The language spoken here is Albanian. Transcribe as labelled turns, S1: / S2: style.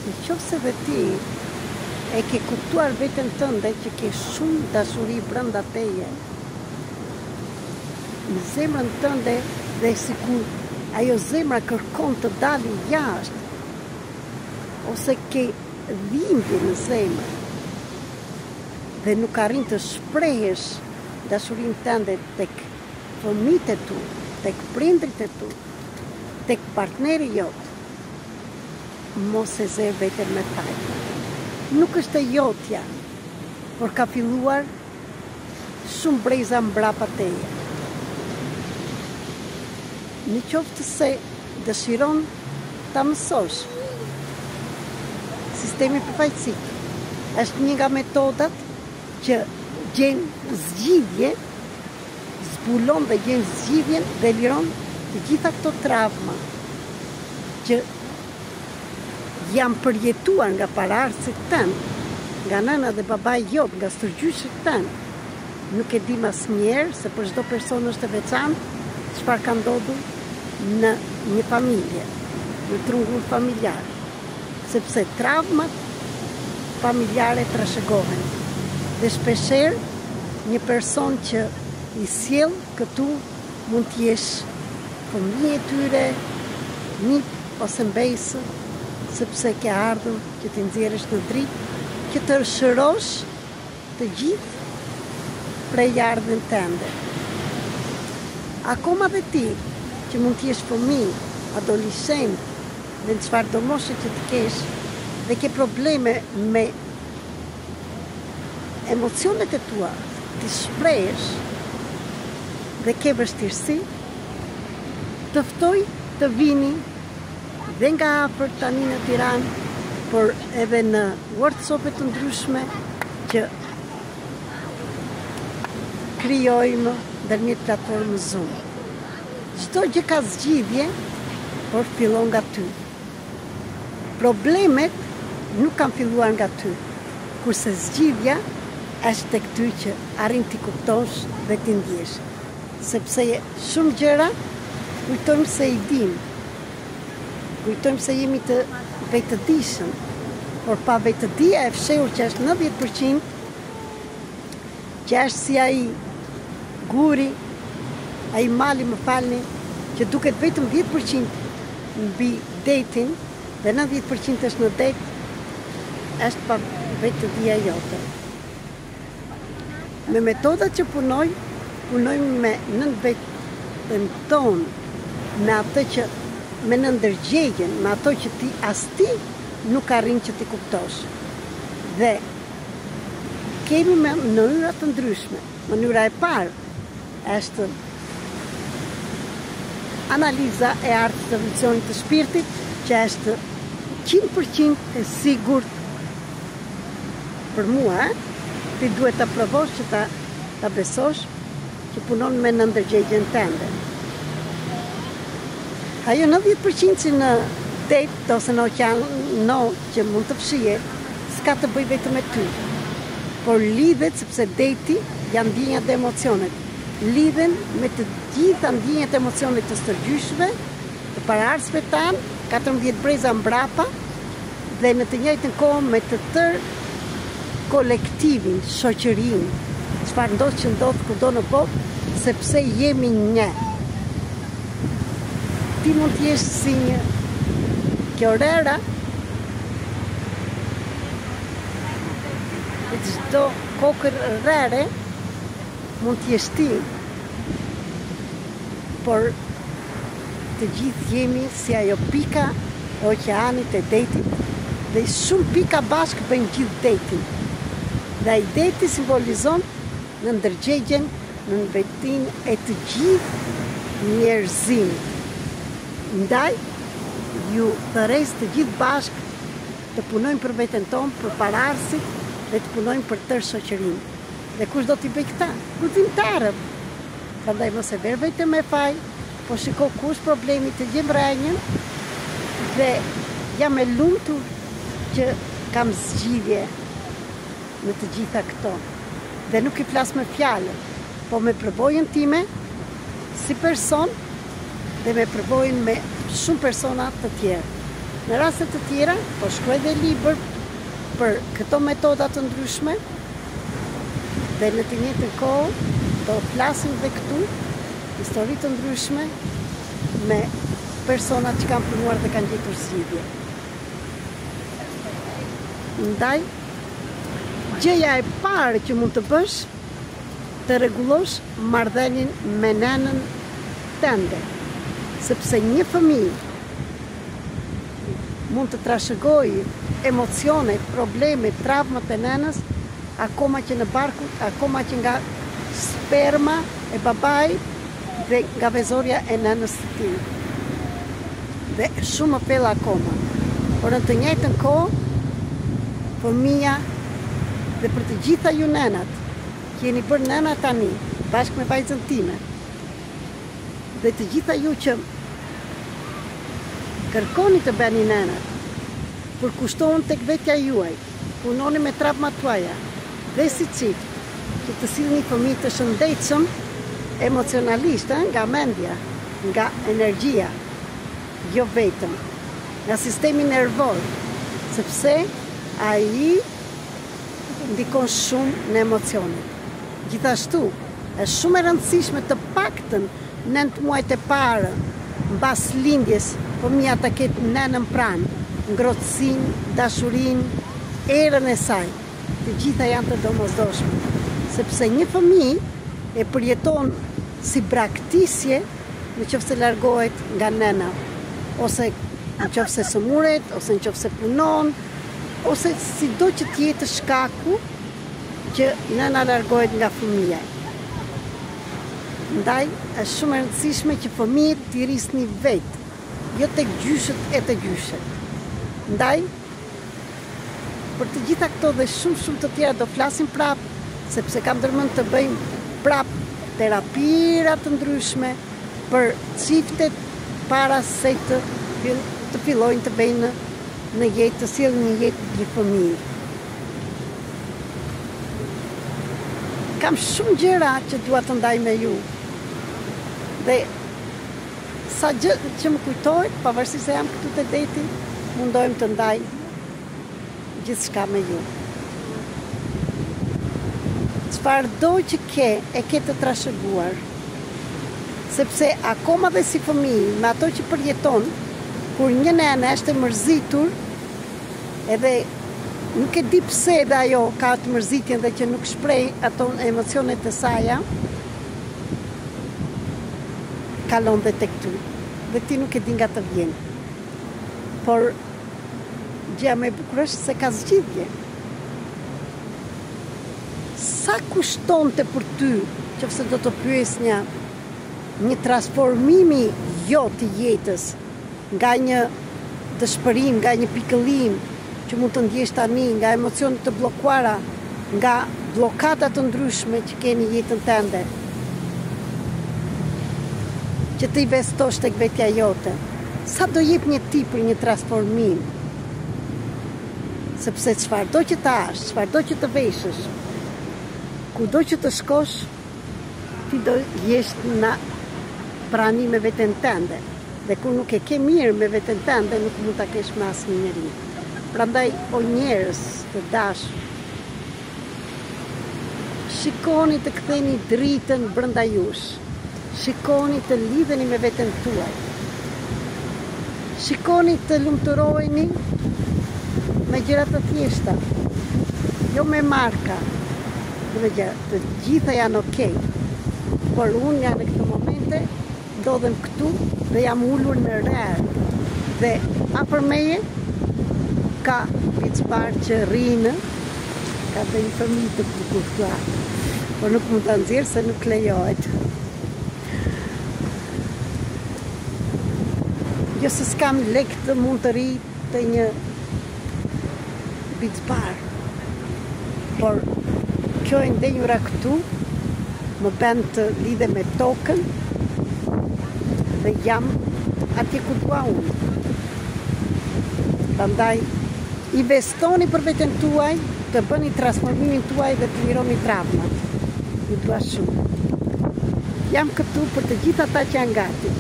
S1: Në qoftë se dhe ti e ke kuptuar veten tënde që ke shumë dashuri brenda teje, në zemrën tënde dhe sikur ajo zemra kërkon të dalë jashtë, ose ke dhimbje në zemër dhe nuk arrin të shprehesh dashurinë tënde tek fëmijët e tu, tek prindrit e tu, tek partneri jot, mos e zë veten me faj. Nuk është e jotja, por ka filluar shumë breza mbrapa teje. Në qoftë se dëshiron ta mësosh, sistemi përfaqësik është një nga metodat që gjen zgjidhje, zbulon dhe gjen zgjidhjen dhe liron të gjitha këto travma që janë përjetuar nga paraardhësit tanë, nga nëna dhe babai jot, nga stërgjyshët tanë. Nuk e dim asnjëherë se për çdo person është e veçantë çfarë ka ndodhur në një familje, në trungull familjar, sepse travmat familjare trashëgohen. Dhe shpeshherë një person që i sjell këtu mund të jesh fëmijë e tyre, nip ose mbesë, sepse ke ardhur që të nxjerrësh në dritë, që të shërosh të gjithë prej ardhmën tënde. Akoma dhe ti, që mund të jesh fëmijë, adoleshent, dhe në çfarëdo moshe që të kesh, dhe ke probleme me emocionet e tua, të shprehesh dhe ke vështirësi, të ftoj të vini dhe nga afër tani në Tiranë, por edhe në workshope të ndryshme që krijojmë ndërmjet platformës Zoom. Çdo gjë ka zgjidhje, por fillon nga ty. Problemet nuk kanë filluar nga ty, kurse zgjidhja është tek ty që arrin t'i kuptosh dhe t'i ndjesh. Sepse shumë gjëra kujtojmë se i dim, kujtojmë se jemi të vetëdijshëm, por pa vetëdia e fshehur që është 90%, që është si ai guri, ai mali, më falni, që duket vetëm 10% mbi detin dhe 90% është në det, është pa vetëdia jote. Me metodat që punojmë me nën vetën tonë, me atë që me në ndërgjegjen, me ato që ti as ti nuk arrin që ti kuptosh. Dhe kemi me mënyra të ndryshme. Mënyra e parë është analiza e artës të evolucionit të shpirtit, që është 100% e sigurt për mua, ti duhet ta provosh që ta besosh që punon me në ndërgjegjen tënde. Ajo 90% që në det ose në oqean që mund të fshihet, s'ka të bëj vetëm me ty, por lidhet sepse deti janë ndjenjat dhe emocionet. Lidhen me të gjitha ndjenjat e emocionet të stërgjyshve, të paraardhësve tanë, 14 breza mbrapa, dhe në të njëjtën kohë me të tërë kolektivin, shoqërinë, çfarë ndodh që ndodh kudo në botë, sepse jemi një. Ti mund të jesh si një kjorera e çdo kokër rrere mund të jesh ti, por të gjithë jemi si ajo pika e oqeanit e detit, dhe shumë pika bashkë bëjnë gjithë detin. Dhe ai deti simbolizon në ndërgjegjen, në vetin e të gjithë njerëzimit. Ndaj, ju thërres të gjithë bashkë të punojmë për veten tonë, për paraardhësit dhe të punojmë për tërë shoqërinë. Dhe kush do t'i bëj këta? Guximtarët. Prandaj mos e ver vetëm me faj, po shiko kush problemi të gjembrenjën dhe jam e lumtur që kam zgjidhje në të gjitha këto. Dhe nuk i flas me fjalë, po me përbojën time si person dhe me përbojën me shumë persona të tjerë. Në rastet të tjera, po shkruaj dhe libër për këto metoda të ndryshme dhe në të njëjtën kohë do flasim dhe këtu histori të ndryshme me persona që kanë punuar dhe kanë gjetur zgjidhje. Ndaj, gjëja e parë që mund të bësh, të rregullosh marrëdhënien me nënën tënde, sepse një fëmijë mund të trashëgojë emocionet, problemet, traumat e nënës, akoma që në barku, akoma që nga sperma e babait dhe nga vezorja e nënës së tij. Dhe shumë më pella akoma. Por në të njëjtën kohë, fëmia dhe për të gjitha ju nënat, që jeni bërë nëna tani, bashkë me vajzën time, dhe të gjitha ju që kërkoni të bëni nënat, përkushtohen tek vetja juaj, punoni me traumat tuaja, dhe si çift, që të sillni fëmijë të shëndetshëm emocionalisht, nga mendja, nga energjia, jo vetëm, nga sistemi nervor, sepse ai ndikon shumë në emocionet. Gjithashtu, është shumë e rëndësishme të paktën 9 muajt e parë mbas lindjes fëmia ta ketë nënën pranë, ngrohtësinë, dashurinë, erën e saj. Të gjitha janë të domosdoshme, sepse një fëmijë e përjeton si braktisje nëse largohet nga nëna, ose nëse sëmuret, ose nëse punon, ose sido që tjetë shkaku që nëna largohet nga fëmija. Ndaj, është shumë e rëndësishme që fëmijët t'i rrisni vetë, jo tek gjyshët e të gjyshet. Ndaj, për të gjitha këto dhe shumë të tjera do flasim prapë, sepse kam ndërmend të bëjmë prapë terapira të ndryshme për çiftet para se të fillojnë të bëjnë në jetë, të sjellin një jetë një fëmijë. Kam shumë gjëra që dua të ndaj me ju. Dhe sa gjë që më kujtohet, pavarësisht se jam këtu te deti, mundohem të ndaj gjithçka me ju. Çfarëdo që e ke të trashëguar, sepse akoma dhe si fëmijë, me ato që përjeton, kur një nene është e mërzitur, edhe nuk e di pse dhe ajo ka të mërzitjen dhe që nuk shpreh ato emocionet e saja, kalon dhe tek ty. Dhe ti nuk e di nga të vjen. Por gjëja më e bukur është se ka zgjidhje. Sa kushtonte për ty, nëse do të pyesnja, një transformimi jo të jetës, nga një dëshpërim, nga një pikëllim që mund të ndjesh tani, nga emocionet të bllokuara, nga bllokadat të ndryshme që keni jetën tënde, që të investosh tek vetja jote. Sa do jep një ti për një transformim? Sepse çfarëdo që të hash, çfarëdo që të veshësh, kudo që të shkosh, ti do jesh në prani me veten tënde. Dhe kur nuk e ke mirë me veten tënde, nuk mund ta kesh me asnjë njeri. Prandaj, o njerëz të dashur, shikoni të ktheni dritën brenda jush. Shikoni të lidheni me veten tuaj. Shikoni të lumturoheni me gjëra të thjeshta, jo me marka. Të gjitha janë okay. Por unë janë në këtë momente, ndodhem këtu dhe jam ulur në rreth. Dhe afër meje ka picpar që rrinë, ka dhe një fëmijë të bukur këtu, por nuk mund ta nxjerr se nuk lejohet. Jo se s'kam lek të mund të rri të një picpar, por kjo e ndenjura këtu më bën të lidhe me tokën dhe jam atje ku dua unë. Prandaj, investoni për veten tuaj, të bëni transformimin tuaj dhe të lironi traumat. Ju dua shumë. Jam këtu për të gjithë ata që janë gati.